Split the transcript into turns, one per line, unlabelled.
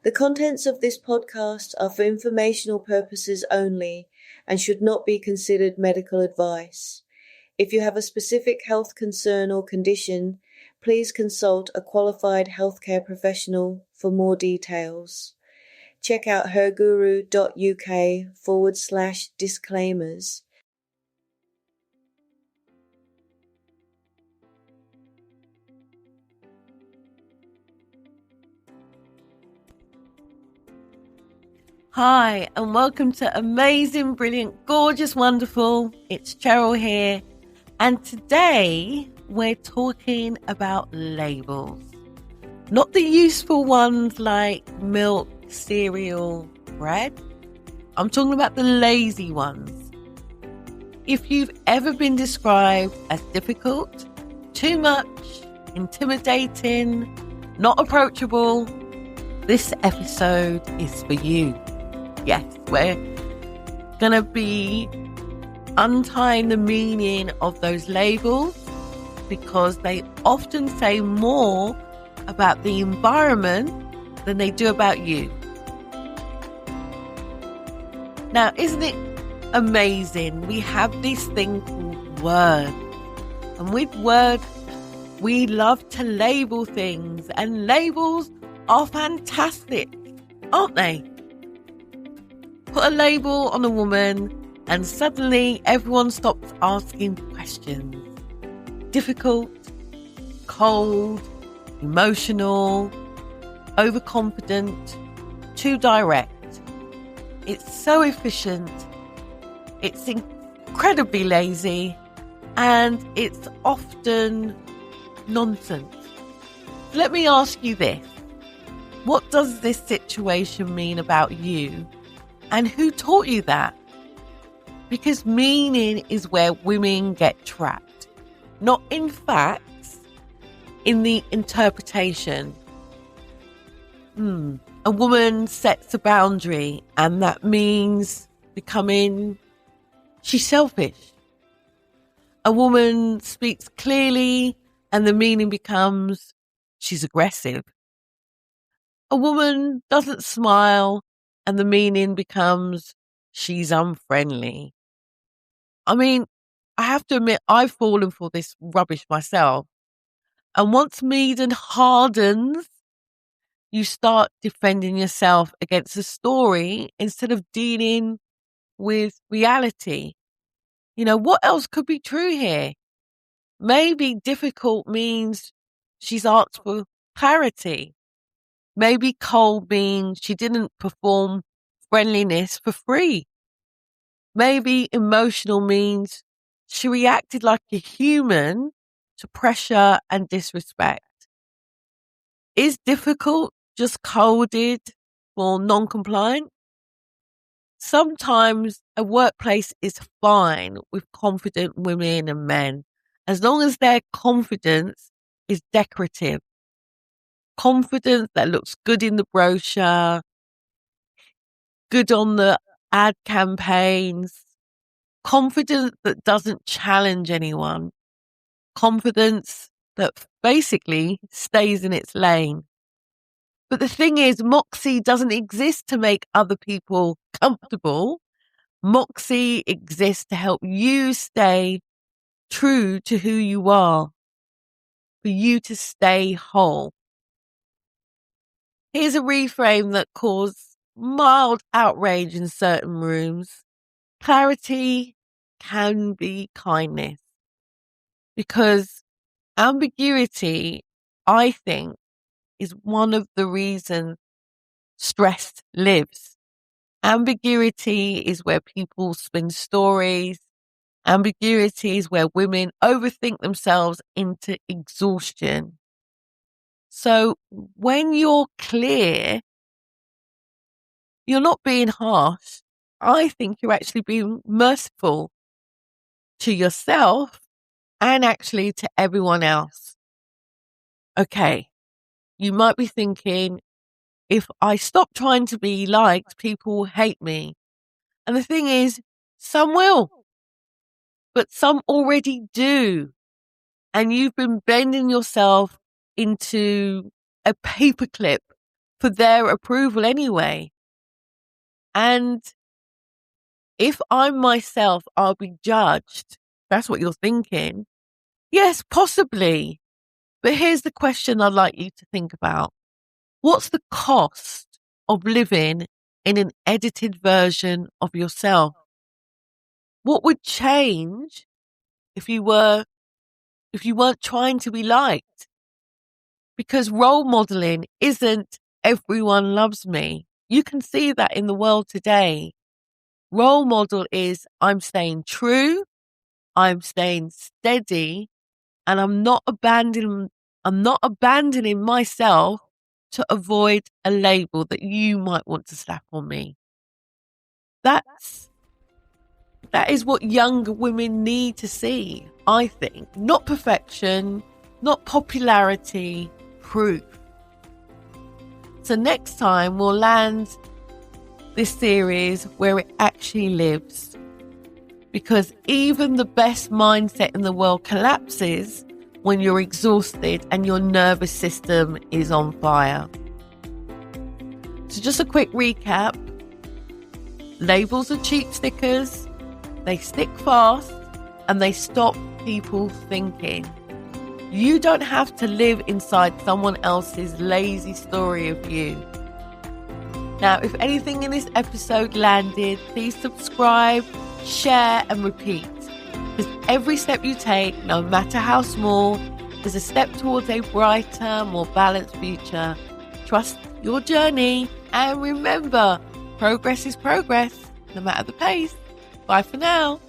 The contents of this podcast are for informational purposes only and should not be considered medical advice. If you have a specific health concern or condition, please consult a qualified healthcare professional for more details. Check out herguru.uk/disclaimers.
Hi, and welcome to Amazing, Brilliant, Gorgeous, Wonderful. It's Cheryl here, and today we're talking about labels. Not the useful ones like milk, cereal, bread. I'm talking about the lazy ones. If you've ever been described as difficult, too much, intimidating, not approachable, this episode is for you. Yes, we're going to be untying the meaning of those labels because they often say more about the environment than they do about you. Now, isn't it amazing? We have this thing called words. And with words, we love to label things. And labels are fantastic, aren't they? Put a label on a woman and suddenly everyone stops asking questions. Difficult, cold, emotional, overconfident, too direct. It's so efficient, it's incredibly lazy, and it's often nonsense. Let me ask you this. What does this situation mean about you? And who taught you that? Because meaning is where women get trapped. Not in facts, in the interpretation. A woman sets a boundary and that means she's selfish. A woman speaks clearly and the meaning becomes she's aggressive. A woman doesn't smile and the meaning becomes she's unfriendly. I mean, I have to admit, I've fallen for this rubbish myself. And once meaning hardens, you start defending yourself against the story instead of dealing with reality. You know, what else could be true here? Maybe difficult means she's asked for clarity. Maybe cold means she didn't perform friendliness for free. Maybe emotional means she reacted like a human to pressure and disrespect. Is difficult just coded for non-compliant? Sometimes a workplace is fine with confident women and men, as long as their confidence is decorative. Confidence that looks good in the brochure, good on the ad campaigns, confidence that doesn't challenge anyone, confidence that basically stays in its lane. But the thing is, moxie doesn't exist to make other people comfortable. Moxie exists to help you stay true to who you are, for you to stay whole. Here's a reframe that caused mild outrage in certain rooms. Clarity can be kindness. Because ambiguity, I think, is one of the reasons stress lives. Ambiguity is where people spin stories. Ambiguity is where women overthink themselves into exhaustion. So when you're clear, you're not being harsh. I think you're actually being merciful to yourself and actually to everyone else. Okay, you might be thinking, if I stop trying to be liked, people will hate me. And the thing is, some will, but some already do. And you've been bending yourself into a paperclip for their approval anyway. And if I'm myself, I'll be judged. That's what you're thinking. Yes, possibly. But here's the question I'd like you to think about. What's the cost of living in an edited version of yourself? What would change if you weren't trying to be liked? Because role modeling isn't everyone loves me. You can see that in the world today. Role model is I'm staying true, I'm staying steady, and I'm not abandoning myself to avoid a label that you might want to slap on me. That is what younger women need to see, I think. Not perfection, not popularity, proof. So next time we'll land this series where it actually lives. Because even the best mindset in the world collapses when you're exhausted and your nervous system is on fire. So just a quick recap. Labels are cheap stickers. They stick fast and they stop people thinking. You don't have to live inside someone else's lazy story of you. Now, if anything in this episode landed, please subscribe, share and repeat. Because every step you take, no matter how small, is a step towards a brighter, more balanced future. Trust your journey and remember, progress is progress, no matter the pace. Bye for now.